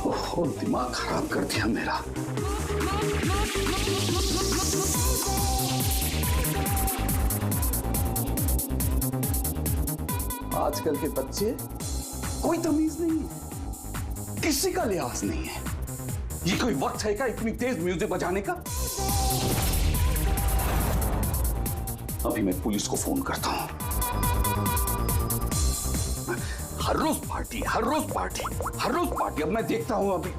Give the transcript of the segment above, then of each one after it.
ओहो, दिमाग खराब कर दिया मेरा। आजकल के बच्चे कोई तमीज नहीं है, किसी का लिहाज नहीं है। ये कोई वक्त है क्या इतनी तेज म्यूजिक बजाने का? अभी मैं पुलिस को फोन करता हूं। हर रोज पार्टी, हर रोज पार्टी, हर रोज पार्टी। अब मैं देखता हूं अभी।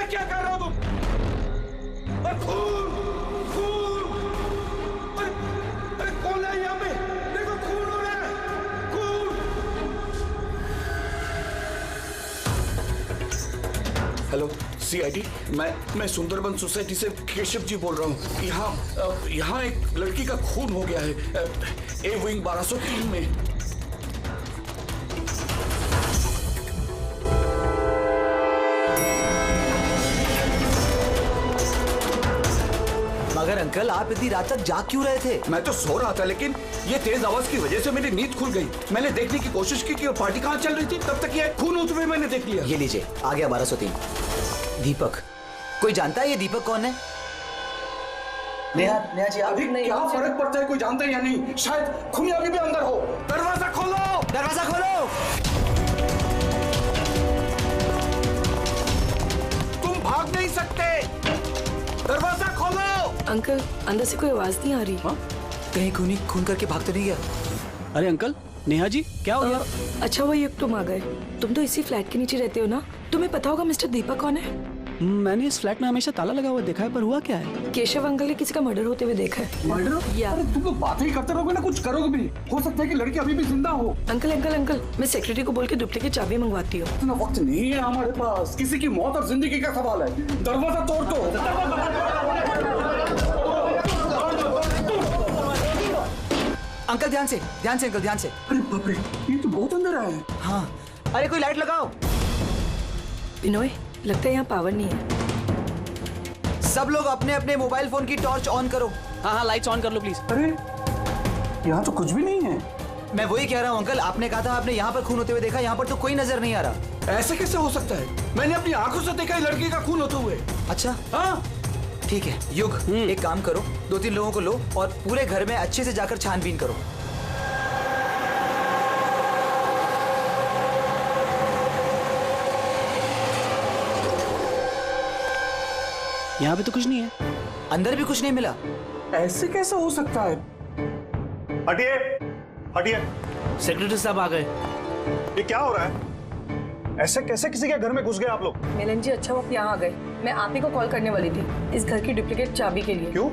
क्या कर रहे हो तुम? खून, खून! अरे कौन है यहाँ पे? देखो खून हो रहा है, खून! हेलो, CID, मैं सुंदरबन सोसाइटी से केशव जी बोल रहा हूँ। यहाँ एक लड़की का खून हो गया है, ए विंग 1203 में। मगर अंकल, आप इतनी रात तक जाग क्यों रहे थे? मैं तो सो रहा था, लेकिन ये तेज आवाज की वजह से मेरी नींद खुल गई। मैंने देखने की कोशिश की कि वो पार्टी कहाँ चल रही थी, तब तक ये खून होते हुए मैंने देख लिया। ये लीजिए, आ गया 1203। दीपक, कोई जानता है ये दीपक कौन है? नेहा जी, अभी क्या फर्क पड़ता है, कोई जानता है या नहीं? शायद खुनी अभी भी अंदर हो। दरवाजा खोलो, दरवाजा खोलो। तुम भाग नहीं सकते, दरवाजा खोलो। अंकल, अंदर से कोई आवाज नहीं आ रही। कहीं खूनी खून करके भाग तो नहीं गया? अरे अंकल, नेहा जी, क्या हो गया? अच्छा हुआ तुम आ गए। तुम तो इसी फ्लैट के नीचे रहते हो ना? तुम्हें पता होगा मिस्टर दीपक कौन है? मैंने इस फ्लैट में हमेशा ताला लगा हुआ देखा है, पर हुआ क्या है? केशव अंकल ने किसी का मर्डर होते हुए देखा है। मर्डर? या अरे तुम तो बातें ही करते रहोगे ना, कुछ करोगे भी। हो सकता है कि लड़की अभी भी जिंदा हो। अंकल, मैं सेक्रेटरी को बोल के डुप्लीकेट चाबी मंगवाती हूँ। इतना वक्त नहीं है हमारे पास, किसी की मौत और जिंदगी का सवाल है। दरवाजा तोड़ दो। अंकल ध्यान से अंकल, ध्यान से। अरे बाप रे, ये तो बहुत अंदर है। हाँ, अरे कोई लाइट लगाओ। बिनोय, लगता है यहाँ पावर नहीं है। सब लोग अपने अपने मोबाइल फोन की टॉर्च ऑन करो। हाँ, लाइट्स ऑन कर लो प्लीज। अरे यहाँ तो कुछ भी नहीं है। मैं वही कह रहा हूँ अंकल, आपने कहा था आपने यहाँ पर खून होते हुए देखा, यहाँ पर तो कोई नजर नहीं आ रहा। ऐसे कैसे हो सकता है? मैंने अपनी आंखों से देखा है लड़की का खून होते हुए। अच्छा, हाँ ठीक है। युग, एक काम करो, 2-3 लोगों को लो और पूरे घर में अच्छे से जाकर छानबीन करो। यहाँ पे तो कुछ नहीं है। अंदर भी कुछ नहीं मिला। ऐसे कैसे हो सकता है? हटिए, हटिए। सेक्रेटरी साहब आ गए। ये क्या हो रहा है? ऐसे कैसे किसी के घर में घुस गए आप लोग? मिलन जी, अच्छा वक्त यहाँ आ गए। मैं आप ही को कॉल करने वाली थी इस घर की डुप्लीकेट चाबी के लिए। क्यों?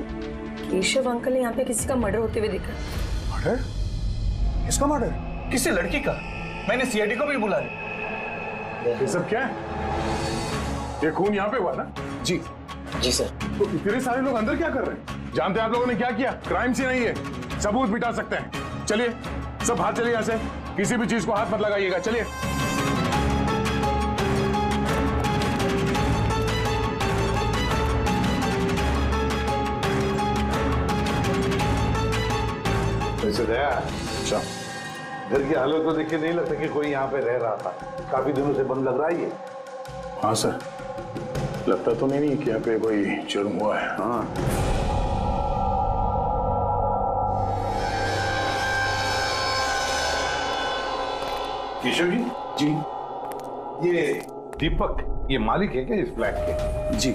केशव अंकल ने यहाँ पे किसी का मर्डर होते हुए देखा। मर्डर? किसका मर्डर? किसी लड़की का। मैंने CID को भी बुलाया। ये सब क्या है? ये खून यहाँ पे हुआ ना? जी सर। तो इतने सारे लोग अंदर क्या कर रहे हैं? जानते हैं आप लोगों ने क्या किया? क्राइम सीन नहीं है, सबूत मिटा सकते हैं। चलिए सब हाथ चलिए यहाँ से, किसी भी चीज को हाथ मत लगाइएगा। चलिए। वैसे दया, अच्छा, घर की हालत को देख के नहीं लगता कि कोई यहाँ पे रह रहा था। काफी दिनों से बंद लग रहा है ये। हाँ सर, लगता तो नहीं कि यहाँ पे कोई जुर्म हुआ है। हाँ, केशव जी, ये दीपक, ये मालिक है क्या इस फ्लैट के? जी।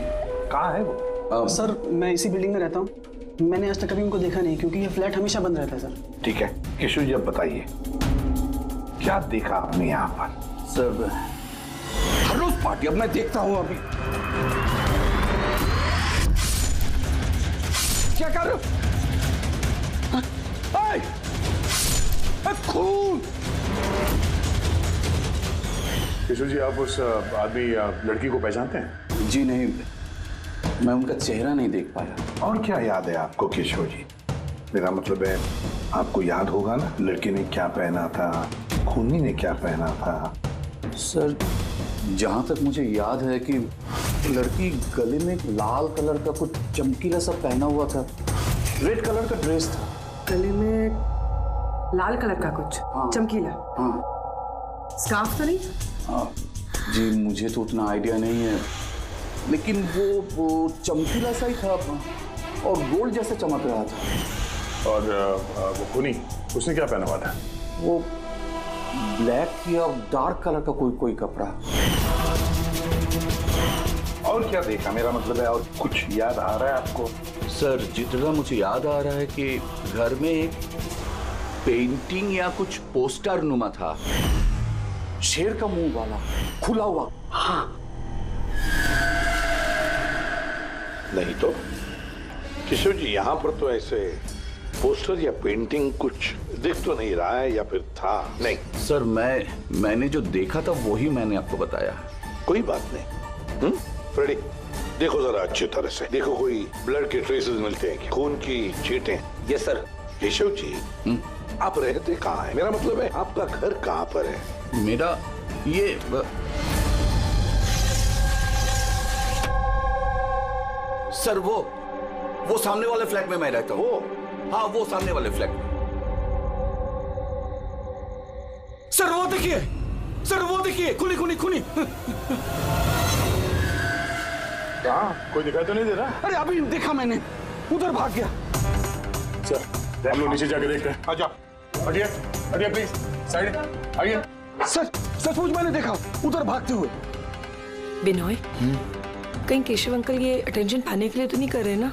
कहाँ है वो? सर, मैं इसी बिल्डिंग में रहता हूँ। मैंने आज तक कभी उनको देखा नहीं, क्योंकि ये फ्लैट हमेशा बंद रहता है सर। ठीक है केशव जी, अब बताइए क्या देखा आपने यहाँ पर? सर, हर रोज पार्टी। अब मैं देखता हूँ अभी। क्या कर रहे हो? खून! केशव जी, आप उस आदमी या लड़की को पहचानते हैं? जी नहीं, मैं उनका चेहरा नहीं देख पाया। और क्या याद है आपको केशव जी? मेरा मतलब है आपको याद होगा ना, लड़की ने क्या पहना था, खूनी ने क्या पहना था। सर जहां तक मुझे याद है कि लड़की गले में एक लाल कलर का कुछ चमकीला सा पहना हुआ था, रेड कलर का ड्रेस था। गले में लाल कलर का कुछ चमकीला। हाँ स्कार्फ तो नहीं? जी मुझे तो उतना आइडिया नहीं है, लेकिन वो चमकीला सा ही था और गोल्ड जैसे चमक रहा था। और वो खूनी उसने क्या पहना हुआ था? वो ब्लैक या डार्क कलर का कोई कपड़ा। और क्या देखा, मेरा मतलब है, और कुछ याद आ रहा है आपको? सर जितना मुझे याद आ रहा है कि घर में एक पेंटिंग या कुछ पोस्टर नुमा था, शेर का मुंह वाला, खुला हुआ। हाँ। नहीं तो किशोर जी, यहाँ पर तो ऐसे पोस्टर या पेंटिंग कुछ दिख तो नहीं रहा है, या फिर था? नहीं सर मैंने जो देखा था वही मैंने आपको बताया। कोई बात नहीं। फ्रेडी देखो जरा अच्छी तरह से देखो, कोई ब्लड के ट्रेसेस मिलते हैं, खून की छींटें? Yes sir. केशव जी आप रहते कहाँ हैं? मेरा मतलब है आपका घर कहाँ पर है? मेरा ये सर वो सामने वाले फ्लैट में मैं रहता हूँ। हाँ वो सामने वाले फ्लैट में। सर वो देखिए, सर वो देखिए, खुली खुली खुली। कहाँ? कोई दिखाई तो नहीं दे रहा? अरे अभी देखा मैंने, उधर भाग गया। सर हम लोग नीचे जाके देखते हैं। आ जाओ, हटिए हटिए प्लीज, साइड आइए। सर सचमुच मैंने देखा, उधर भागते हुए। बिनोय, कहीं केशव अंकल ये अटेंशन पाने के लिए तो नहीं कर रहे ना?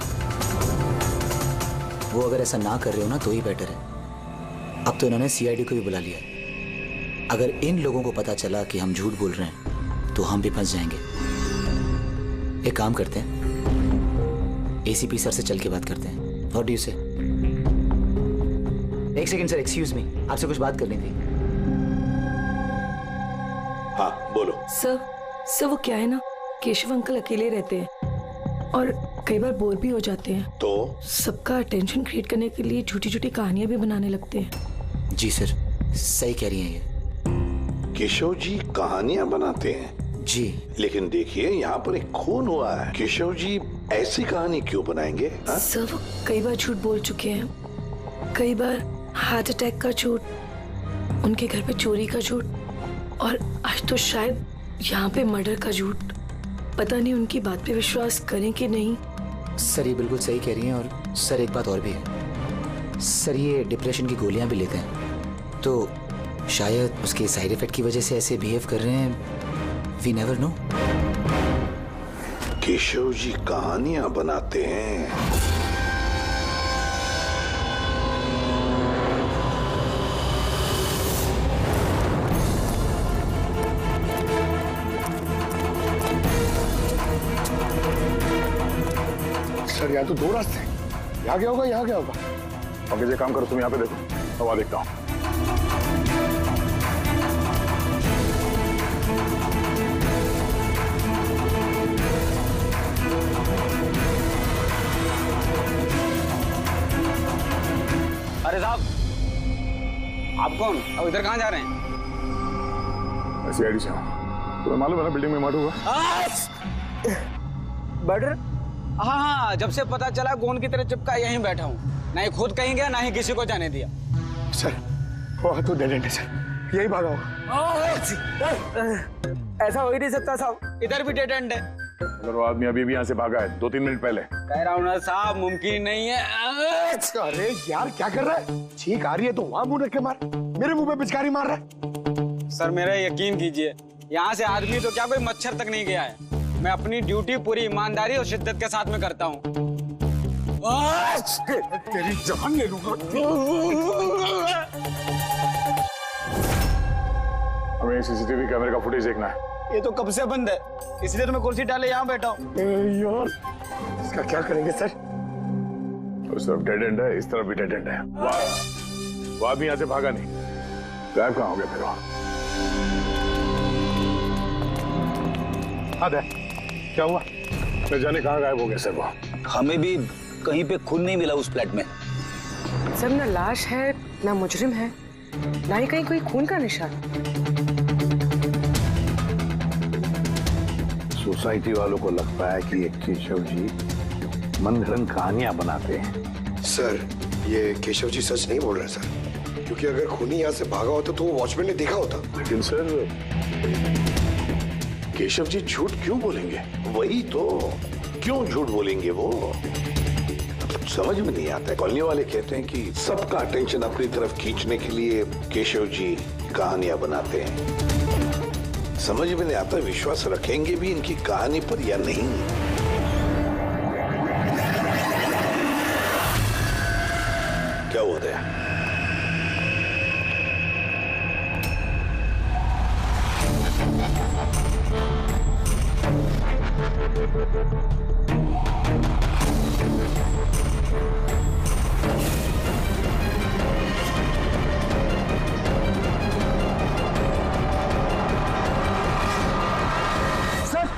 वो अगर ऐसा ना कर रहे हो ना तो ही बेटर है। अब तो इन्होंने सीआईडी को भी बुला लिया है। अगर इन लोगों को पता चला कि हम झूठ बोल रहे हैं तो हम भी फंस जाएंगे। एक काम करते हैं, एसीपी सर से चल के बात करते हैं। व्हाट डू यू से? एक सेकंड सर, एक्सक्यूज मी, आपसे कुछ बात करनी थी। हाँ बोलो। सर वो क्या है ना, केशव अंकल अकेले रहते हैं और कई बार बोर भी हो जाते हैं, तो सबका अटेंशन क्रिएट करने के लिए झूठी झूठी कहानियां भी बनाने लगते हैं। जी सर, सही कह रही हैं ये। केशव जी कहानियां बनाते हैं? जी। लेकिन देखिए यहाँ पर एक खून हुआ है, केशव जी ऐसी कहानी क्यों बनाएंगे? सर वो कई बार झूठ बोल चुके हैं, कई बार हार्ट अटैक का झूठ, उनके घर पे चोरी का झूठ, और आज तो शायद यहाँ पे मर्डर का झूठ। पता नहीं उनकी बात पे विश्वास करें कि नहीं। सर ये बिल्कुल सही कह रही हैं। और सर एक बात और भी है, सर ये डिप्रेशन की गोलियां भी लेते हैं, तो शायद उसके साइड इफेक्ट की वजह से ऐसे बिहेव कर रहे हैं। We never know. Keshav ji कहानियां बनाते हैं? सर यहाँ तो दो रास्ते हैं, यहाँ क्या होगा यहाँ क्या होगा? ओके जी काम करो, तुम यहाँ पे देखो, हवा देखता हूँ। अरे साहब, आप कौन? अब इधर कहाँ जा रहे हैं? सीआईडी से हूँ। तुम्हें मालूम है ना बिल्डिंग में मर्डर हुआ? मर्डर? हाँ, जब से पता चला गोंद की तरह चिपका यहीं बैठा हूँ। ना ही खुद कहीं गया, ना ही किसी को जाने दिया। सर वो तो डेड एंड है सर, यही भागा होगा। ऐसा हो ही नहीं सकता साहब, इधर भी डेड एंड है। अगर वो आदमी अभी भी यहाँ से भागा है 2-3 मिनट पहले। कह रहा हूँ ना साहब, मुमकिन नहीं है। अरे यार क्या कर रहा है? छींक आ रही है तो वहाँ मुंह रख के मार, मेरे मुंह पे पिचकारी मार रहा है। सर मेरा यकीन कीजिए, यहाँ से आदमी तो क्या कोई मच्छर तक नहीं गया है। मैं अपनी ड्यूटी पूरी ईमानदारी और शिद्दत के साथ में करता हूँ। तेरी जान ले लूंगा। हमें सीसीटीवी कैमरे का फुटेज देखना है। ये तो कब से बंद है, इसलिए तो मैं कुर्सी डाले यहाँ बैठा हूँ। यार इसका क्या करेंगे सर? उस तरफ डेड एंड है, इस तरफ भी डेड एंड है। वो आदमी यहाँ से भागा नहीं, गायब कहाँ हो गया फिर? हाँ क्या हुआ? न जाने कहाँ गायब हो गया सर वो। हमें भी कहीं पे खून नहीं मिला उस फ्लैट में। सर ना लाश है, ना मुजरिम है, ना ही कहीं कोई खून का निशान। सोसाइटी वालों को लगता है कि ये केशव जी मनगढ़ंत कहानियां बनाते हैं। सर, ये केशव जी सच नहीं बोल रहे सर, क्योंकि अगर खूनी यहाँ से भागा होता तो वो वॉचमैन ने देखा होता। लेकिन सर, केशव जी झूठ क्यों बोलेंगे? वही तो, क्यों झूठ बोलेंगे वो? समझ में नहीं आता है। कॉलोनी वाले कहते हैं कि सबका अटेंशन अपनी तरफ खींचने के लिए केशव जी कहानियां बनाते हैं। समझ में नहीं आता विश्वास रखेंगे भी इनकी कहानी पर या नहीं। क्या हुआ था? सर,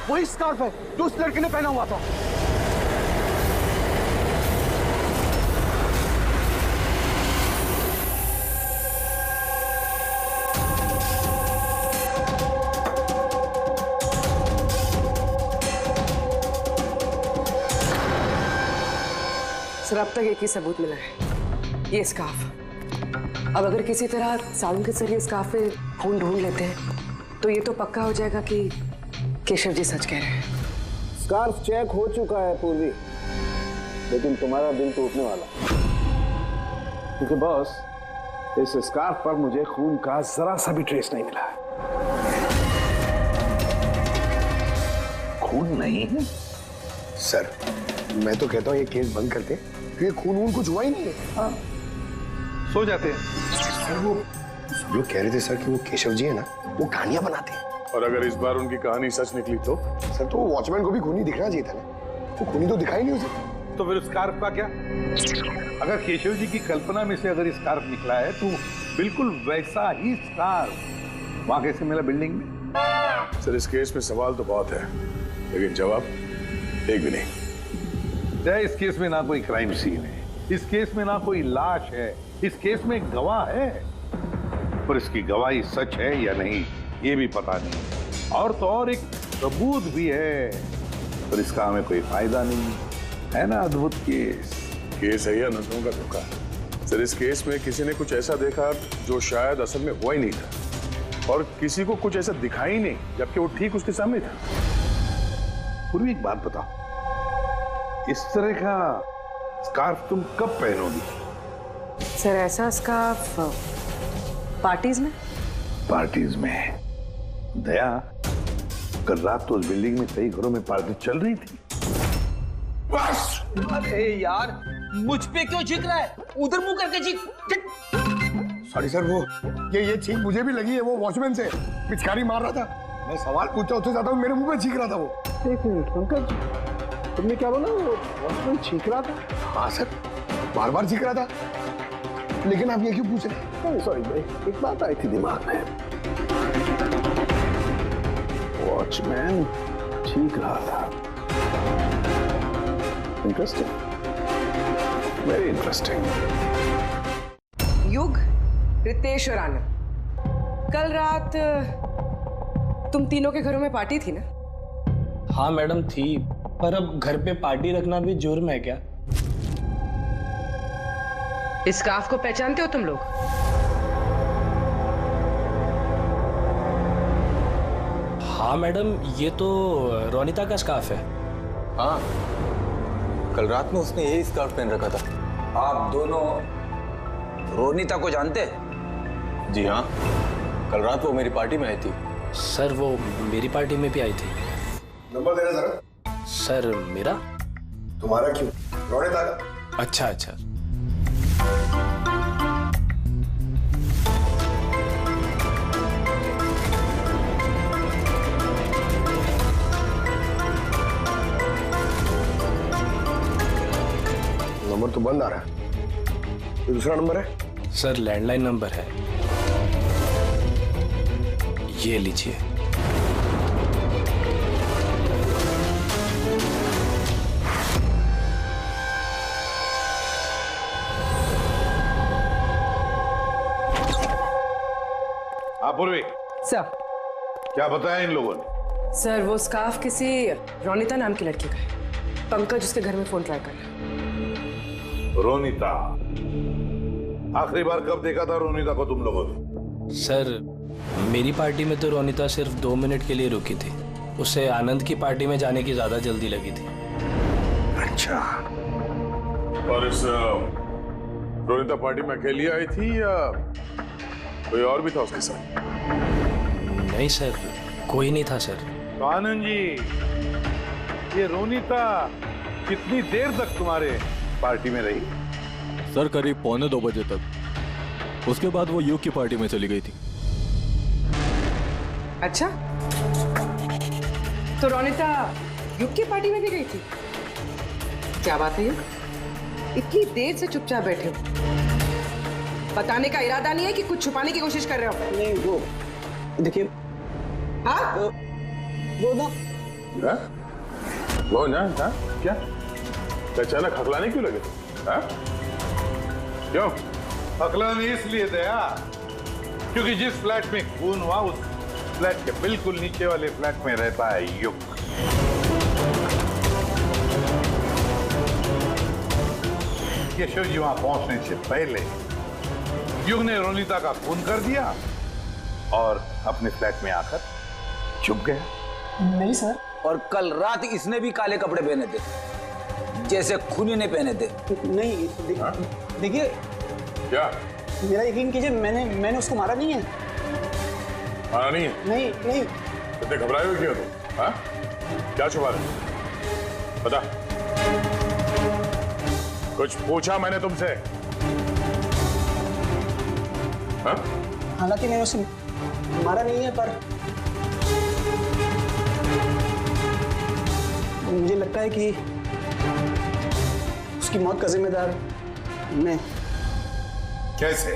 वही स्कार्फ है जो उस लड़के ने पहना हुआ था। सर, अब तक एक ही सबूत मिला है, ये स्कार्फ। अब अगर किसी तरह सालून के जरिए स्कार्फ में खून ढूंढ लेते हैं तो ये तो पक्का हो जाएगा कि केशव जी सच कह रहे हैं। स्कार्फ चेक हो चुका है पूर्वी, लेकिन तुम्हारा दिल टूटने वाला, क्योंकि बॉस, इस स्कार्फ पर मुझे खून का जरा सा भी ट्रेस नहीं मिला। खून नहीं है? सर, मैं तो कहता हूँ ये केस बंद करते, क्योंकि खून वून कुछ हुआ ही नहीं है। हाँ, सो जाते हैं। सर, वो सब लोग कह रहे थे सर कि वो केशव जी है ना, वो कहानियां बनाते हैं। और अगर इस बार उनकी कहानी सच निकली तो? सर, तो वॉचमैन को भी खूनी दिखना चाहिए था ना, वो खूनी तो दिखाई नहीं उसे। तो फिर स्कार्फ का क्या? अगर केशव जी की कल्पना में से अगर स्कार्फ निकला है तो बिल्कुल वैसा ही स्कार्फ वहां कैसे मिला बिल्डिंग में? सर, इस केस में सवाल तो बहुत है, लेकिन जवाब एक भी नहीं। इस केस में ना कोई क्राइम सीन है, इस केस में ना कोई लाश है, इस केस में गवाह है, पर इसकी गवाही सच है या नहीं ये भी पता नहीं। और तो और एक सबूत भी है, पर इसका हमें कोई फायदा नहीं है ना। अद्भुत केस है या नजरों का धोखा? सर, इस केस में किसी ने कुछ ऐसा देखा जो शायद असल में हुआ ही नहीं था, और किसी को कुछ ऐसा दिखाई नहीं जबकि वो ठीक उसके सामने था। पूर्वी, एक बात बताओ, इस तरह का स्कार्फ तुम कब पहनोगी? सर, ऐसा स्कार्फ पार्टीज में? पार्टीज में? दया, कल रात तो उस बिल्डिंग में कई घरों में पार्टी चल रही थी। बस! अरे यार, मुझ पे क्यों चीख रहा है? उधर मुंह करके चीख। सॉरी सर, वो ये छींक मुझे भी लगी है, वो वॉचमैन से पिचकारी मार रहा था। मैं सवाल पूछता उससे ज्यादा मेरे मुंह पे चीख रहा था वो। एक मिनट पंकज, तुमने क्या बोला? वो वॉचमैन चीख रहा था? हाँ सर, बार बार चीख रहा था, लेकिन आप ये क्यों पूछ रहे हैं? सॉरी, एक बात आई थी दिमाग में। वॉचमैन चीख रहा था। Interesting, very interesting. युग, रितेश और आनंद, कल रात तुम तीनों के घरों में पार्टी थी ना? हाँ मैडम थी, पर अब घर पे पार्टी रखना भी जुर्म है क्या? इस स्कार्फ को पहचानते हो तुम लोग? हाँ मैडम, ये तो रोनिता का स्कार्फ है। हाँ, कल रात में उसने यही स्कार्फ पहन रखा था। आप दोनों रोनिता को जानते हैं? जी हाँ, कल रात वो मेरी पार्टी में आई थी। सर, वो मेरी पार्टी में भी आई थी। नंबर देना जरा। सर, मेरा? तुम्हारा क्यों? रोनिता का। अच्छा अच्छा। नंबर तो बंद आ रहा है, ये दूसरा नंबर है? सर, लैंडलाइन नंबर है, ये लीजिए। हाँ पूर्वी, सर, क्या बताया इन लोगों ने? सर वो स्कार्फ किसी रोनिता नाम की लड़की का है। पंकज उसके घर में फोन ट्राई कर रहा है। रोनिता, आखिरी बार कब देखा था रोनिता को तुम लोगों ने? सर मेरी पार्टी में तो रोनिता सिर्फ 2 मिनट के लिए रुकी थी, उसे आनंद की पार्टी में जाने की ज्यादा जल्दी लगी थी। अच्छा, और इस रोनिता पार्टी में अकेली आई थी या कोई और भी था उसके साथ? नहीं सर, कोई नहीं था सर। तो आनंद जी, ये रोनिता कितनी देर तक तुम्हारे पार्टी में रही? सर करीब 1:45 बजे तक। उसके बाद वो युग की पार्टी में चली गई थी। अच्छा, तो रोनिता युग की पार्टी में भी गई थी? क्या बात है युग, इतनी देर से चुपचाप बैठे हो? बताने का इरादा नहीं है कि कुछ छुपाने की कोशिश कर रहे हो? नहीं, वो देखिए। हाँ? वो ना वो ना, हाँ? क्या अचानक हकलाने क्यों लगे? हाँ? क्यों हकलाने? इसलिए दया क्योंकि जिस फ्लैट में खून हुआ उस फ्लैट के बिल्कुल नीचे वाले फ्लैट में रहता है युग। केशव जी वहां पहुंचने से पहले युग ने रोनिता का खून कर दिया और अपने फ्लैट में आकर छुप गया। नहीं सर। और कल रात इसने भी काले कपड़े पहने थे, जैसे खूनी ने पहने थे। नहीं, देखिए। क्या? मेरा यकीन कीजिए, मैंने उसको मारा नहीं है। मारा नहीं है? नहीं। इतने घबराए हुए क्यों तुम? हाँ? क्या छुपा रहे? बता। कुछ पूछा मैंने तुमसे? हाँ? हालांकि मैंने उसे मारा नहीं है, पर मुझे लगता है कि उसकी मौत का जिम्मेदार मैं। कैसे?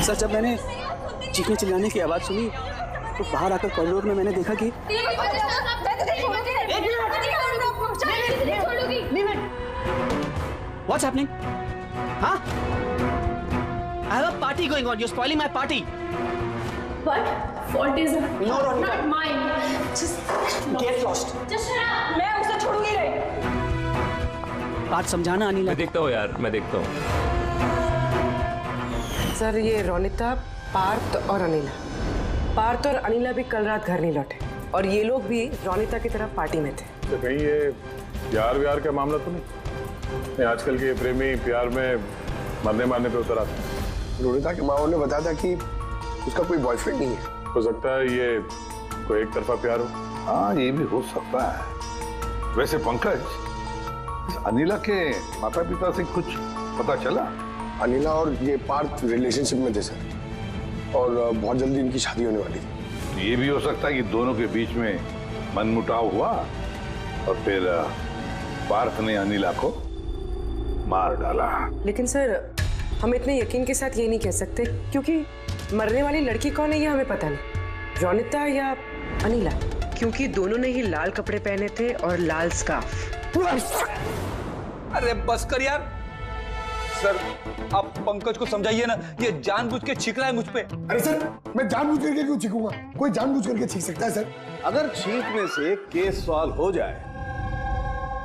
सर, जब मैंने चीखने चिल्लाने की आवाज सुनी तो बाहर आकर कॉरिडोर में मैंने देखा कि What's happening? Huh? I have a party going on. You're spoiling my party. What? Fault is No, not mine. Just get lost. Just shut up. मैं उसे छोड़ूंगी नहीं। बात समझाना अनिला। मैं देखता हूँ यार, मैं देखता हूँ। सर ये रोनिता, पार्थ और अनिला। पार्थ और अनिला भी कल रात घर नहीं लौटे और ये लोग भी रोनिता की तरफ पार्टी में थे। तो कहीं ये प्यार व्यार का मामला तो नहीं? आजकल के प्रेमी प्यार में मरने मारने पे उतर आते हैं। रोनिता के माँ ने बताया था कि उसका कोई बॉयफ्रेंड नहीं है। हो सकता है ये कोई एक तरफा प्यार हो। हाँ, ये भी हो सकता है। वैसे पंकज, इस अनिला के माता पिता से कुछ पता चला? अनिला और ये पार्थ रिलेशनशिप में थे सर, और बहुत जल्दी इनकी शादी होने वाली थी। ये भी हो सकता है कि दोनों के बीच में मनमुटाव हुआ और फिर पार्थ ने अनिला को मार डाला। लेकिन सर हम इतने यकीन के साथ ये नहीं कह सकते क्योंकि मरने वाली लड़की कौन है ये हमें पता नहीं, रोनिता या अनिला, क्योंकि दोनों ने ही लाल कपड़े पहने थे और लाल स्कार्फ। अरे बस कर यार। सर आप पंकज को समझाइए ना, ये जानबूझ के छींक रहा है मुझ पे। अरे सर, मैं जानबूझ करके क्यों छींकूंगा? कोई जानबूझ करके छींक सकता है सर? अगर छींकने से केस सॉल्व हो जाए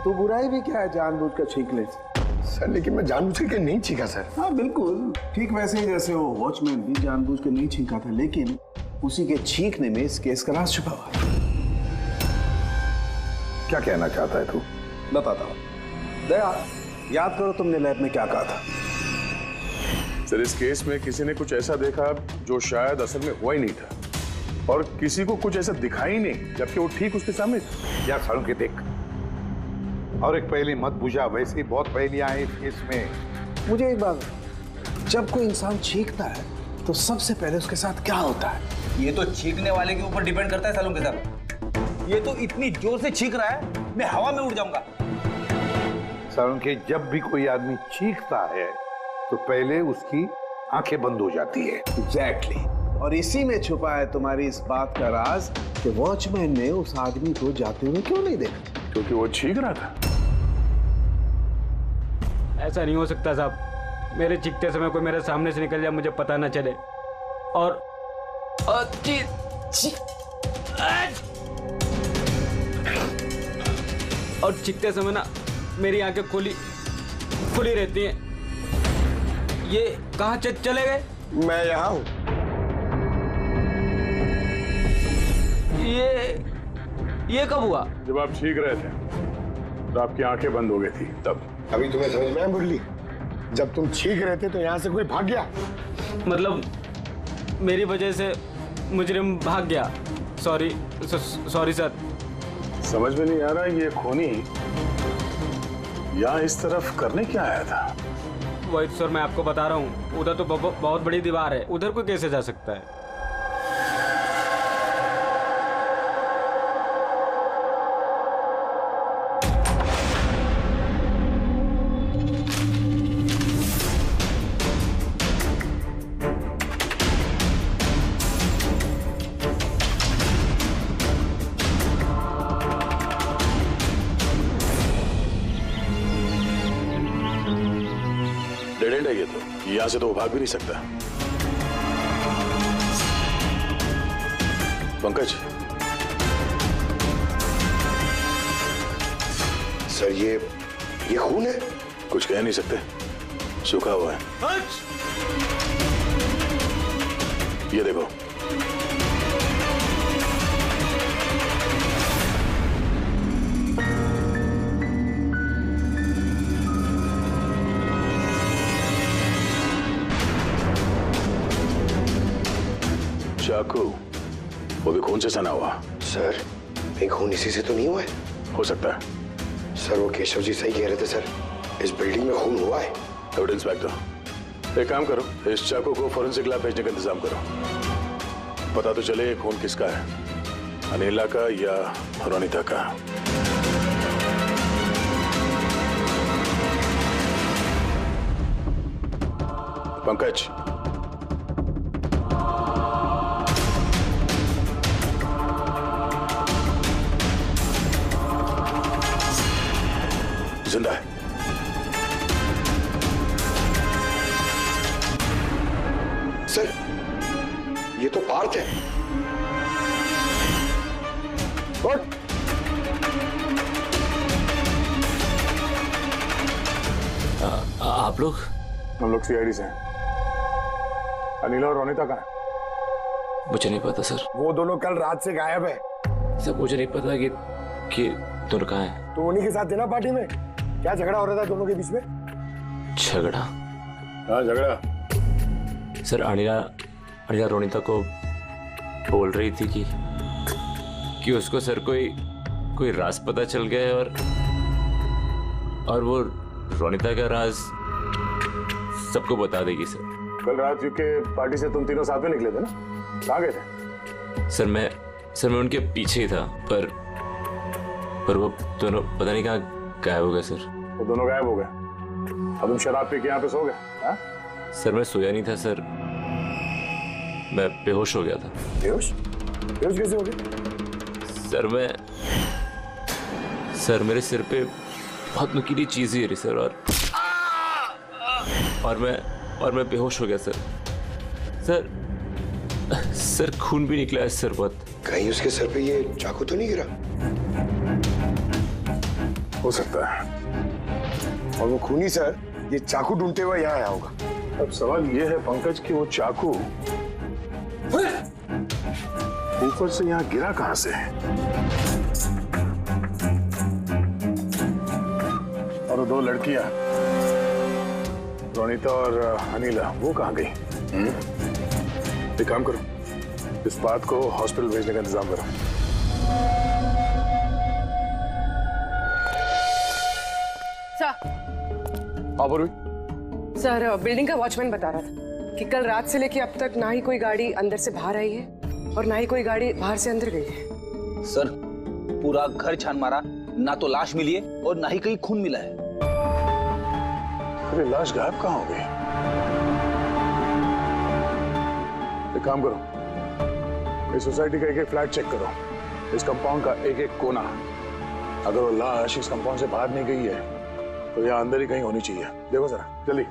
तो बुराई भी क्या है जानबूझ कर छींकने से? सर लेकिन मैं जानबूझ करके नहीं छींका सर। हाँ बिल्कुल ठीक वैसे ही जैसे वो वॉचमैन भी जानबूझ के नहीं छींका था, लेकिन उसी के छींकने में इस केस का राज छुपा हुआ है। क्या कहना चाहता है तू? बताता हूँ। दया, याद करो तुमने लैब में क्या कहा था? सर इस केस में किसी ने कुछ ऐसा देखा जो शायद असल में हुआ ही नहीं था, और किसी को कुछ ऐसा दिखाई नहीं जबकि वो ठीक उसके सामने था। यार सालों के देख, और एक पहेली मत बुझा, वैसे ही बहुत पहेलियां हैं इस केस में। मुझे एक बात, जब कोई इंसान छींकता है तो सबसे पहले उसके साथ क्या होता है? ये तो छींकने वाले के ऊपर डिपेंड करता है सालों के साथ। ये तो इतनी जोर से छींक रहा है मैं हवा में उड़ जाऊंगा। सालों के जब भी कोई आदमी चीखता है तो पहले उसकी आंखें बंद हो जाती है। एग्जैक्टली। और इसी में छुपा है तुम्हारी इस बात का राज कि वॉचमैन ने उस आदमी को जाते हुए क्यों नहीं देखा? क्योंकि वो चीख रहा था। ऐसा नहीं हो सकता साहब, मेरे चीखते समय कोई मेरे सामने से निकल जाए मुझे पता ना चले। और और चीखते समय ना मेरी आंखें खुली रहती हैं। ये कहाँ चले गए? मैं यहाँ हूँ। ये कब हुआ? जब आप चीख रहे थे तो आपकी आंखें बंद हो गई थी तब। अभी तुम्हें समझ में आया मुरली? जब तुम चीख रहे थे तो यहाँ से कोई भाग गया। मतलब मेरी वजह से मुजरिम भाग गया। Sorry sir. समझ में नहीं आ रहा ये खूनी यहाँ इस तरफ करने क्या आया था? वही सर मैं आपको बता रहा हूँ, उधर तो बहुत बड़ी दीवार है, उधर कोई कैसे जा सकता है? डेड एंड है ये तो, यहाँ से तो वो भाग भी नहीं सकता। पंकज सर ये खून है? कुछ कह नहीं सकते, सूखा हुआ है। ये देखो। चाकू, वो भी खून से सना हुआ। सर ये खून इसी से तो नहीं हुआ है? हो सकता है। सर वो केशव जी सही कह रहे थे सर, इस बिल्डिंग में खून हुआ है। गुड इंस्पेक्टर, एक काम करो, इस चाकू को फोरेंसिक लैब भेजने का इंतजाम करो। पता तो चले खून किसका है, अनिला का या रोनिता का। पंकज, जिंदा है। सर ये तो पार्थ है। आप लोग? हम लोग सीआईडी से हैं। अनिला और रोनिता कहाँ है? मुझे नहीं पता सर। वो दोनों कल रात से गायब है। सर मुझे नहीं पता कि दोनों कहाँ हैं। तो उन्हीं के साथ थे ना पार्टी में? क्या झगड़ा हो रहा था दोनों के बीच में? झगड़ा? हाँ झगड़ा। सर अनिला रोनिता को बोल रही थी कि उसको सर कोई राज पता चल गया है और वो रोनिता का राज सबको बता देगी सर। कल रात यूके पार्टी से तुम तीनों साथ में निकले थे ना? कहाँ गए थे? सर मैं उनके पीछे ही था पर वो दोनों पता नहीं कहाँ गायब हो गए सर। वो दोनों गायब हो गए। अब तुम शराब पी के यहाँ पे सो गए? सर मैं सोया नहीं था सर, मैं बेहोश हो गया था। बेहोश कैसे हो गए? सर मेरे सिर पे बहुत नुकीली चीज गिरी सर और मैं बेहोश हो गया सर खून भी निकला है सर बहुत। कहीं उसके सर पे ये चाकू तो नहीं गिरा? हो सकता है। और वो खूनी सर ये चाकू ढूंढते हुए यहाँ आया होगा। अब सवाल ये है पंकज कि वो चाकू ऊपर से यहाँ गिरा कहां से? और वो दो लड़कियां रोनिता और अनिला वो कहां गई? एक काम करो, इस बात को हॉस्पिटल भेजने का इंतजाम करो। सर बिल्डिंग का वॉचमैन बता रहा था कि कल रात से लेके अब तक ना ही कोई गाड़ी अंदर से बाहर आई है और ना ही कोई गाड़ी बाहर से अंदर गई है। सर पूरा घर छान मारा, ना तो लाश मिली है और ना ही कहीं खून मिला है। अरे लाश गायब कहाँ हो गई? एक काम करो, इस सोसाइटी का एक फ्लैट चेक करो, इस कंपाउंड का एक कोना। अगर वो लाश इस कंपाउंड से बाहर नहीं गई है तो यहाँ अंदर ही कहीं होनी चाहिए। देखो जरा जल्दी।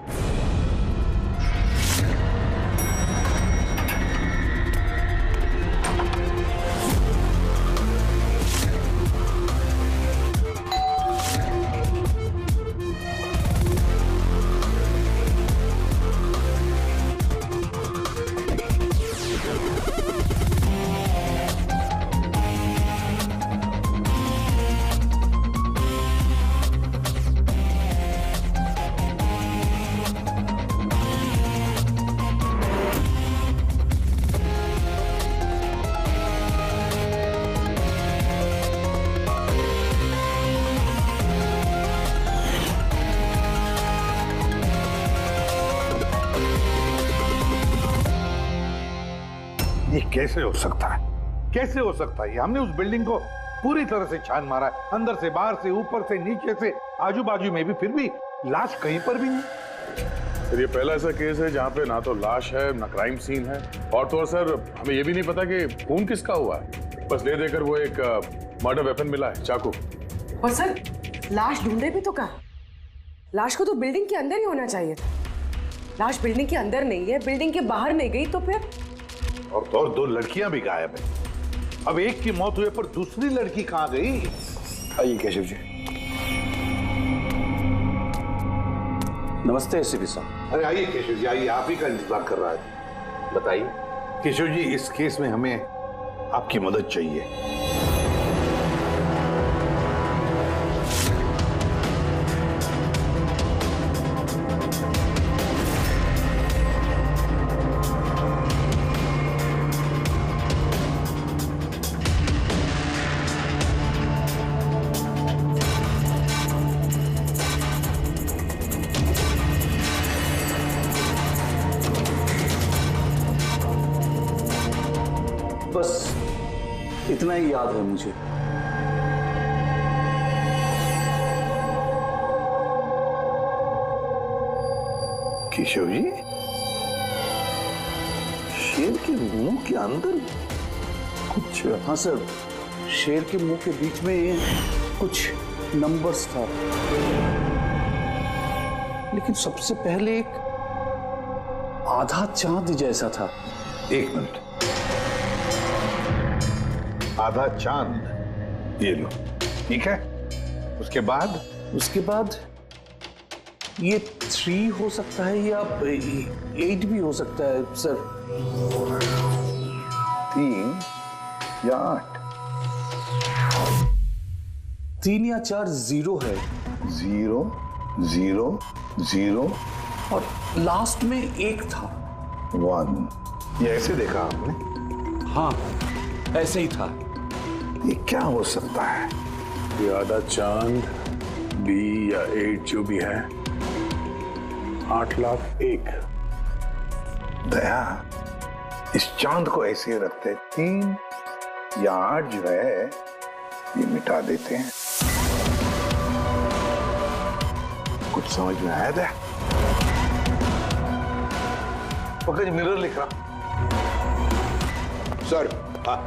ये कैसे हो सकता है? कैसे हो सकता है? हमने उस बिल्डिंग को पूरी तरह से छान मारा है, अंदर से, बाहर से, ऊपर से, नीचे से, आजू बाजू में भी, फिर भी लाश कहीं पर भी नहीं। सर ये पहला ऐसा केस है जहाँ पे ना तो लाश है ना क्राइम सीन है, और तो और सर हमें ये भी नहीं पता कि खून किसका हुआ है। बस ले देकर वो एक मर्डर वेपन मिला है, चाकू। और सर लाश ढूंढे भी तो कहाँ? लाश को तो बिल्डिंग के अंदर ही होना चाहिए था। लाश बिल्डिंग के अंदर नहीं है, बिल्डिंग के बाहर नहीं गई तो फिर? और तो और 2 लड़कियां भी गायब है। अब एक की मौत हुई पर दूसरी लड़की कहाँ गई? आइए केशव जी। नमस्ते एसपी साहब। अरे आइए केशव जी, आइए, आप ही का इंतजार कर रहा है। बताइए केशव जी, इस केस में हमें आपकी मदद चाहिए। बस इतना ही याद है मुझे। केशव जी, शेर के मुंह के अंदर कुछ? हाँ सर, शेर के मुंह के बीच में कुछ नंबर्स था, लेकिन सबसे पहले एक आधा चांद जैसा था। 1 मिनट, आधा चांद, ये लो, ठीक है। उसके बाद ये 3 हो सकता है या 8 भी हो सकता है सर। 3 या 8? 3 या 4 0 है। 0 0 0 और लास्ट में 1 था। 1। ये ऐसे देखा आपने? हाँ, ऐसे ही था। ये क्या हो सकता है? ये आधा चांद, B या 8 जो भी है, 8,01,000। दया, इस चांद को ऐसे रखते, 3 या 8 जो है ये मिटा देते हैं। कुछ समझ में आया दया? पंकज मिरर लिख रहा। सर, हाँ।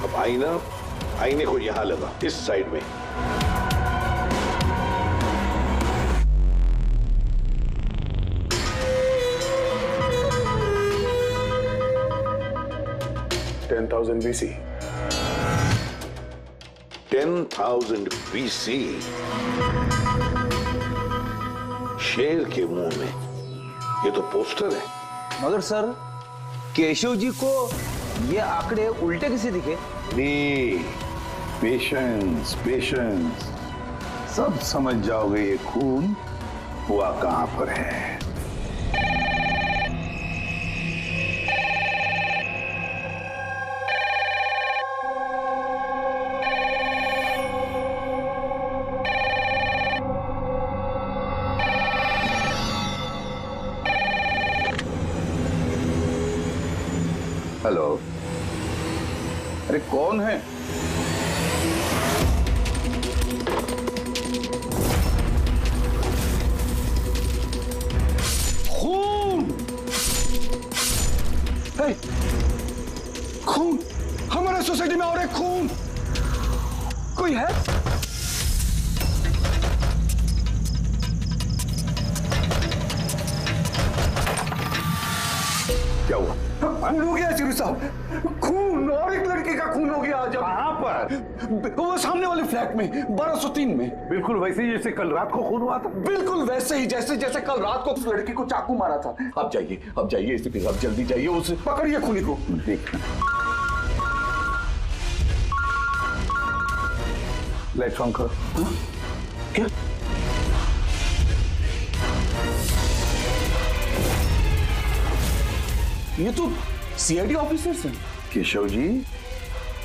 अब आईने को यहां लगा, इस साइड में। BC। 10,000 BC। शेर के मुंह में, ये तो पोस्टर है। मगर सर, केशव जी को ये आंकड़े उल्टे किसे दिखे? पेशेंस, पेशेंस, सब समझ जाओगे ये खून हुआ कहां पर है। हेलो, अरे कौन है? खून! खून! हमारे सोसाइटी में और एक खून! कोई है? क्या हुआ? खून हो गया एसपी साहब, खून, और एक लड़के का खून हो गया आज। कहां पर? वो सामने वाले फ्लैट में, 1203 में। बिल्कुल वैसे ही जैसे कल रात को खून हुआ था। बिल्कुल वैसे ही जैसे कल रात को उस लड़की को चाकू मारा था। आप जाइए एसपी साहब, जल्दी जाइए, उसे पकड़िए खूनी को। लाइट्स ऑन करो। क्या? ये तो सीआईडी ऑफिसर्स हैं। केशव जी,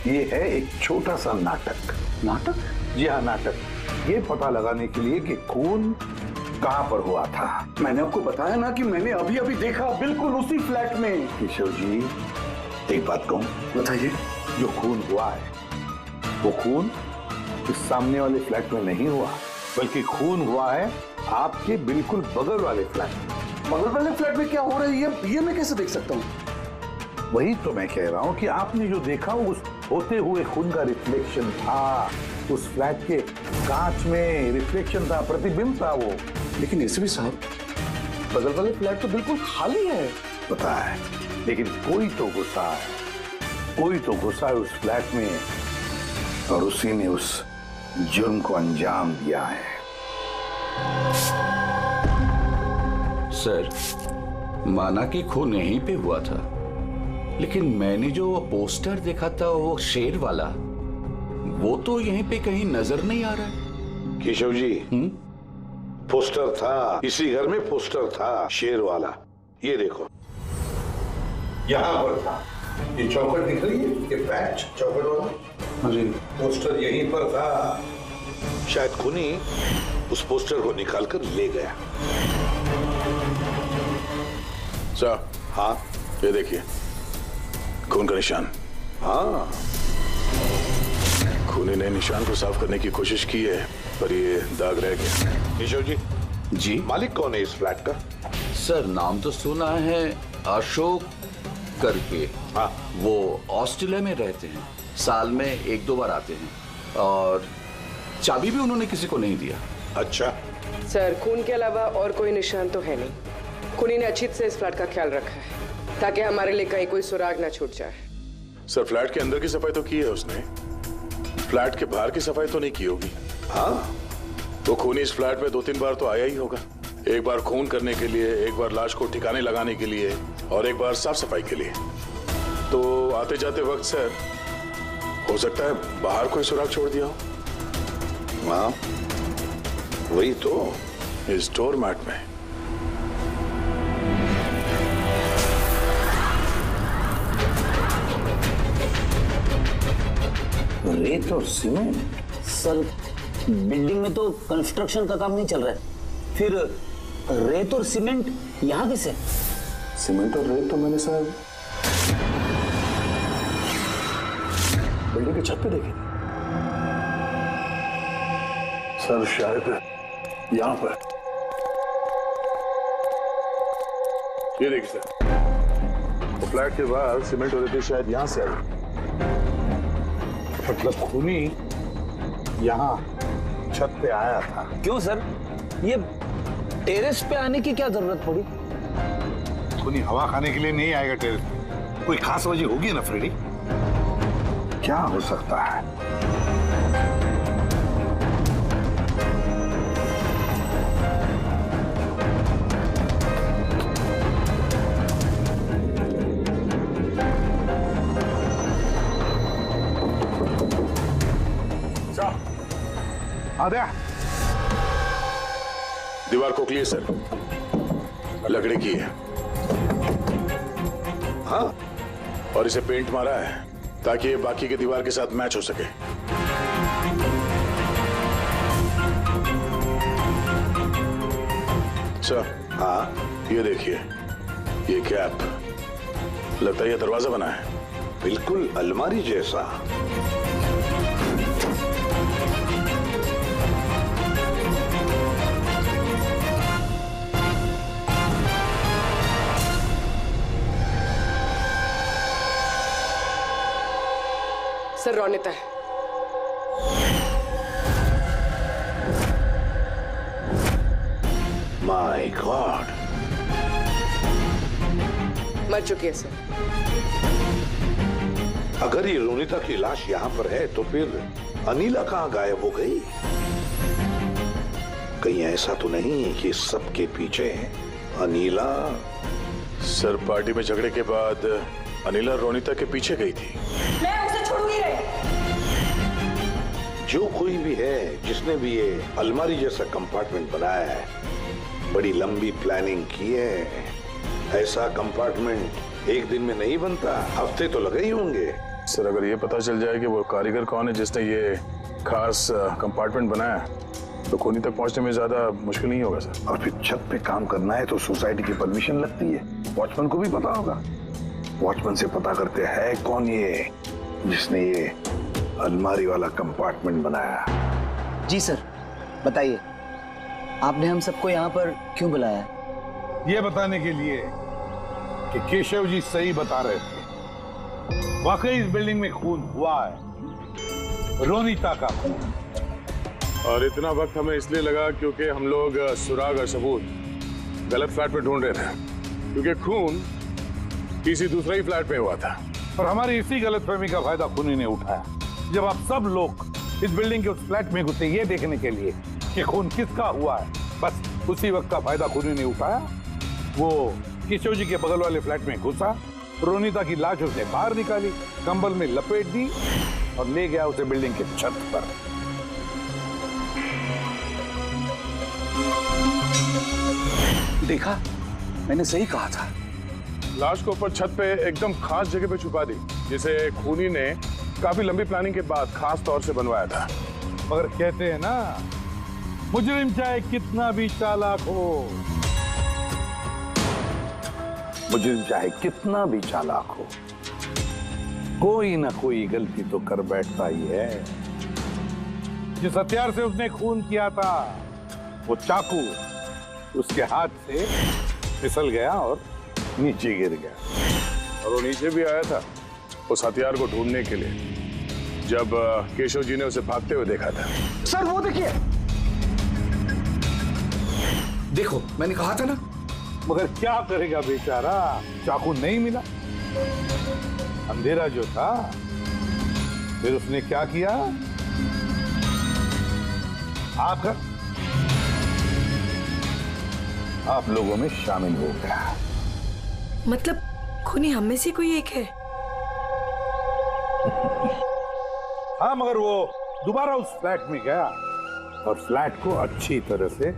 ये है एक छोटा सा नाटक। नाटक? जी हाँ, नाटक। ये पता लगाने के लिए कि खून कहां पर हुआ था? मैंने आपको बताया ना कि मैंने अभी अभी देखा, बिल्कुल उसी फ्लैट में। केशव जी, एक बात कहूं? बताइए। जो खून हुआ है वो खून इस सामने वाले फ्लैट में नहीं हुआ, बल्कि खून हुआ है आपके बिल्कुल बगल वाले फ्लैट में। बगल वाले फ्लैट में क्या हो रहा है ये मैं कैसे देख सकता हूँ? वही तो मैं कह रहा हूं कि आपने जो देखा उस होते हुए खून का रिफ्लेक्शन था, उस फ्लैट के कांच में रिफ्लेक्शन था, प्रतिबिंब था वो। लेकिन एसपी साहब, बगल वाले फ्लैट तो बिल्कुल खाली है। पता है, लेकिन कोई तो घुसा है, कोई तो घुसा है उस फ्लैट में और उसी ने उस जुर्म को अंजाम दिया है। सर, माना कि खून यहीं पे हुआ था, लेकिन मैंने जो पोस्टर देखा था वो शेर वाला, वो तो यहीं पे कहीं नजर नहीं आ रहा है। केशव जी, पोस्टर था, इसी घर में पोस्टर था शेर वाला। ये देखो, यहां पर था। ये चौखट दिख रही है, ये पैच चौखट वाला। जी, पोस्टर यहीं पर था। शायद खूनी उस पोस्टर को निकालकर ले गया। सर, हाँ, ये देखिए खून का निशान। हाँ, खूनी ने निशान को साफ करने की कोशिश की है, पर ये दाग रह गया। केशव जी, जी, मालिक कौन है इस फ्लैट का? सर, नाम तो सुना है, अशोक करके। हाँ, वो ऑस्ट्रेलिया में रहते हैं, साल में 1-2 बार आते हैं, और चाबी भी उन्होंने किसी को नहीं दिया। अच्छा सर, खून के अलावा और कोई निशान तो है नहीं। खूनी ने अच्छी से इस फ्लैट का ख्याल रखा है ताकि हमारे लिए कहीं कोई सुराग ना छूट जाए। सर, फ्लैट के अंदर की सफाई तो की है उसने, फ्लैट के बाहर की सफाई तो नहीं की होगी। हाँ, वो खूनी इस फ्लैट में 2-3 बार तो आया ही होगा। एक बार खून करने के लिए, एक बार लाश को ठिकाने लगाने के लिए, और एक बार साफ सफाई के लिए। तो आते जाते वक्त सर, हो सकता है बाहर कोई सुराग छोड़ दिया हो। हाँ, वही तो, इस डोर मैट में। रेत और सीमेंट? सर, बिल्डिंग में तो कंस्ट्रक्शन का काम नहीं चल रहा है, फिर रेत और सीमेंट यहाँ कैसे? सीमेंट और रेत तो मैंने सर बिल्डिंग की छत पे देखी सर, शायद यहाँ पर। ये देखिए सर, तो फ्लैट के बाहर सीमेंट और रेत शायद यहाँ से आई। मतलब खूनी यहाँ छत पे आया था। क्यों सर, ये टेरेस पे आने की क्या जरूरत पड़ी? खूनी हवा खाने के लिए नहीं आएगा टेरेस पे, कोई खास वजह होगी ना फ्रेडी? क्या हो सकता है? आद्या, दीवार खोखली है सर, लकड़ी की है। हाँ, और इसे पेंट मारा है ताकि ये बाकी के दीवार के साथ मैच हो सके। सर, हाँ, ये देखिए, ये कैप, लगता है ये दरवाजा बना है। बिल्कुल अलमारी जैसा। सर, रोनिता है। माय गॉड, मर चुकी है सर। अगर ये रोनिता की लाश यहाँ पर है तो फिर अनीला कहाँ गायब हो गई? कहीं ऐसा तो नहीं कि सबके पीछे अनीला? सर, पार्टी में झगड़े के बाद अनीला रोनिता के पीछे गई थी। मैं उसे छोड़ूंगी नहीं। जो कोई भी है, जिसने भी ये अलमारी जैसा कंपार्टमेंट बनाया है, बड़ी लंबी प्लानिंग की है। ऐसा कंपार्टमेंट एक दिन में नहीं बनता, हफ्ते तो लगे ही होंगे। सर, अगर ये पता चल जाए कि वो कारीगर कौन है जिसने ये खास कंपार्टमेंट बनाया, तो खूनी तक पहुंचने में ज्यादा मुश्किल नहीं होगा सर। और फिर छत पे काम करना है तो सोसाइटी की परमिशन लगती है, वॉचमैन को भी पता होगा। वॉचमैन से पता करते हैं कौन ये जिसने ये अलमारी वाला कंपार्टमेंट बनाया। जी सर, बताइए आपने हम सबको यहाँ पर क्यों बुलाया है? ये बताने के लिए कि केशव जी सही बता रहे थे। वाकई इस बिल्डिंग में खून हुआ है, रोनीता का खून। और इतना वक्त हमें इसलिए लगा क्योंकि हम लोग सुराग और सबूत गलत फ्लैट में ढूंढ रहे थे, क्योंकि खून किसी दूसरे ही फ्लैट में हुआ था। और हमारी इसी गलतफहमी का फायदा खूनी ने उठाया। जब आप सब लोग इस बिल्डिंग के उस फ्लैट में घुसे ये देखने के लिए कि खून किसका हुआ है, बस उसी वक्त का फायदा खूनी ने उठाया। वो केशव जी के बगल वाले फ्लैट में घुसा, रोनीता की लाश उसने बाहर निकाली, कंबल में लपेट दी और ले गया उसे बिल्डिंग के छत पर। देखा, मैंने सही कहा था। लाश को ऊपर छत पे एकदम खास जगह पे छुपा दी, जिसे खूनी ने काफी लंबी प्लानिंग के बाद खास तौर से बनवाया था। मगर कहते हैं ना, मुजरिम चाहे कितना भी चालाक हो, मुजरिम चाहे कितना भी चालाक हो, कोई ना कोई गलती तो कर बैठता ही है। जिस हथियार से उसने खून किया था, वो चाकू उसके हाथ से फिसल गया और नीचे गिर गया। और वो नीचे भी आया था उस हथियार को ढूंढने के लिए, जब केशव जी ने उसे भागते हुए देखा था। सर वो देखिए, देखो मैंने कहा था ना। मगर क्या करेगा बेचारा, चाकू नहीं मिला, अंधेरा जो था। फिर उसने क्या किया, आकर आप लोगों में शामिल हो गया। मतलब खूनी हम में से कोई एक है? हाँ, मगर वो दोबारा उस फ्लैट में गया और फ्लैट को अच्छी तरह से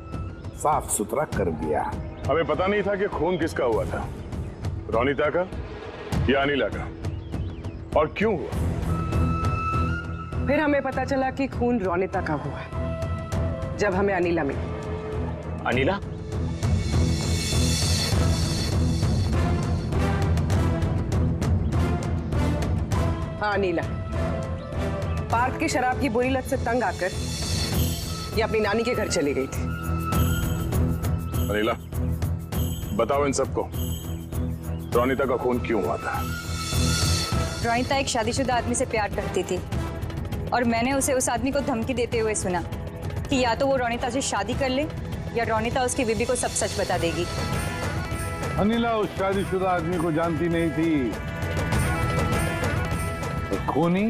साफ सुथरा कर दिया। हमें पता नहीं था कि खून किसका हुआ था, रोनीता का या अनिला का, और क्यों हुआ। फिर हमें पता चला कि खून रोनीता का हुआ है, जब हमें अनिला मिली। अनिला? हाँ अनिला, पार्क की शराब की बुरी लत से तंग आकर ये अपनी नानी के घर चली गई थी। अनिला, बताओ इन सबको, रोनीता का खून क्यों हुआ था? रोनीता एक शादीशुदा आदमी से प्यार करती थी और मैंने उसे उस आदमी को धमकी देते हुए सुना कि या तो वो रोनीता से शादी कर ले या रोनीता उसकी बीबी को सब सच बता देगी। अनिला उस शादीशुदा आदमी को जानती नहीं थी। तो खूनी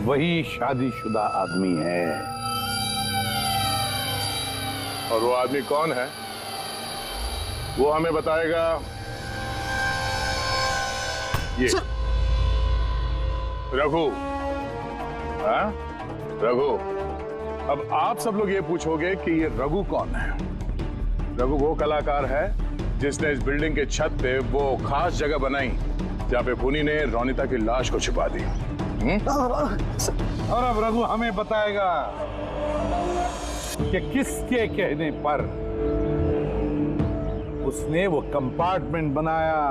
वही शादीशुदा आदमी है। और वो आदमी कौन है वो हमें बताएगा ये रघु। हाँ रघु, अब आप सब लोग ये पूछोगे कि ये रघु कौन है। रघु वो कलाकार है जिसने इस बिल्डिंग के छत पे वो खास जगह बनाई जहाँ पे खूनी ने रोनीता की लाश को छिपा दी। और अब रघु हमें बताएगा कि किसके कहने पर उसने वो कंपार्टमेंट बनाया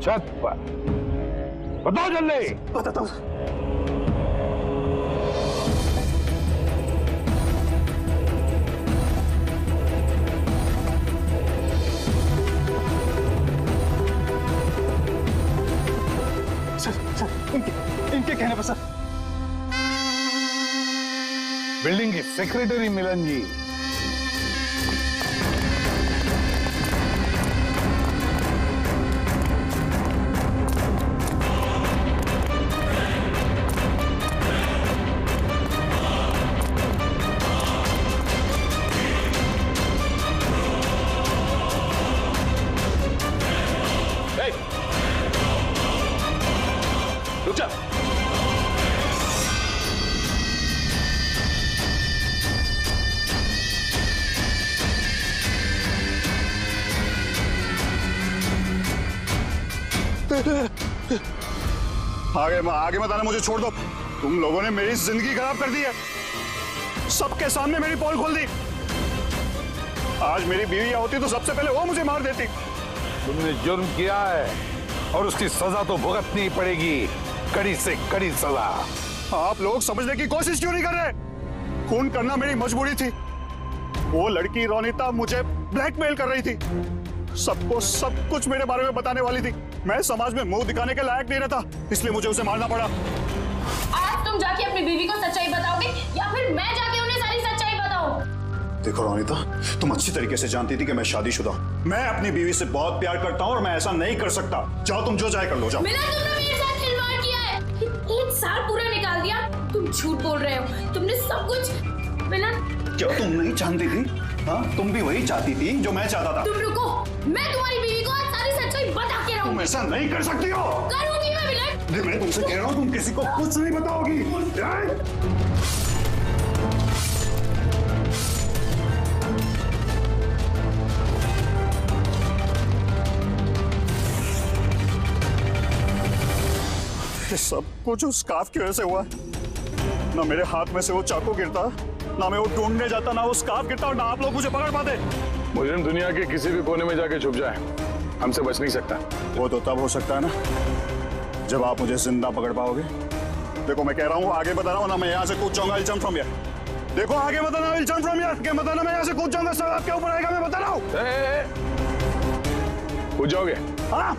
छत पर। बताओ जल्दी। बताता हूँ। सर, इनके कहने पर सर। बिल्डिंग के सेक्रेटरी मिलन जी। रुक जा। आगे मत आना, मुझे छोड़ दो। तुम लोगों ने मेरी जिंदगी खराब कर दी है। सबके सामने मेरी पोल खोल दी। आज मेरी बीवी यहाँ होती तो सबसे पहले वो मुझे मार देती। तुमने जुर्म किया है और उसकी सजा तो भुगतनी पड़ेगी, कड़ी से कड़ी सजा। आप लोग समझने की कोशिश क्यों नहीं कर रहे? खून करना मेरी मजबूरी थी। वो लड़की रोनिता मुझे ब्लैकमेल कर रही थी, सबको सब कुछ मेरे बारे में बताने वाली थी। मैं समाज में मुंह दिखाने के लायक नहीं रहता, इसलिए मुझे उसे मारना पड़ा। आज तुम जाके अपनी बीवी को सच्चाई बताओगे या फिर मैं जाके उन्हें सारी सच्चाई बताऊं? देखो रोनिता, तुम अच्छी तरीके से जानती थी कि मैं शादीशुदा हूं। मैं अपनी बीवी से बहुत प्यार करता हूं और मैं ऐसा नहीं कर सकता। जाओ तुम जो चाहे कर लो, जाओ। मिलन, तुमने मेरे साथ खिलवाड़ किया है। 1 साल पूरा निकाल दिया। तुम झूठ बोल रहे हो, तुमने सब कुछ। मिलन, क्या तुम नहीं जानती थी? हाँ, तुम भी वही चाहती थी जो मैं चाहता था। तुम रुको, मैं तुम्हारी बीवी को आज सारी सच्चाई बता के रहूं। तुम ऐसा नहीं कर सकती हो। करूंगी मैं मिलन। मैं तुमसे कह रहा हूँ, तुम किसी को कुछ नहीं बताओगी। ये सब कुछ उस स्कार्फ की वजह से हुआ। ना मेरे हाथ में से वो चाकू गिरता, ना मैं वो ढूंढने जाता, ना वो स्कार्फ गिरता और ना आप लोग मुझे पकड़ पाते। मुजरिम दुनिया के किसी भी कोने में जाके छुप जाए, हमसे बच नहीं सकता। वो तो तब हो सकता है ना जब आप मुझे जिंदा पकड़ पाओगे। देखो मैं कह रहा हूँ, आगे बता रहा हूँ ना, मैं यहाँ से कूद जाऊंगा। I'll jump from here। देखो आगे बताना, I'll jump from here। क्या बताना, मैं यहाँ से कूद जाऊंगा, सब आपके ऊपर आएगा, मैं बता रहा हूँ। कूद जाओगे? हाँ।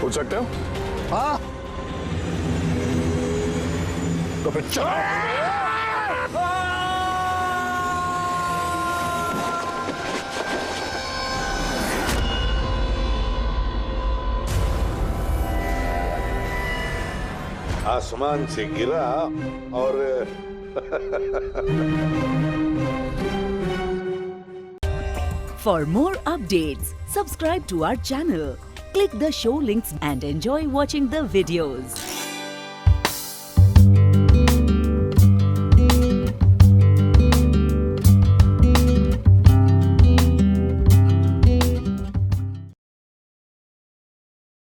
कूद सकते हो? हाँ। तो फिर चलो। आसमान से गिरा और For more updates, subscribe to our channel, click the show links and enjoy watching the videos.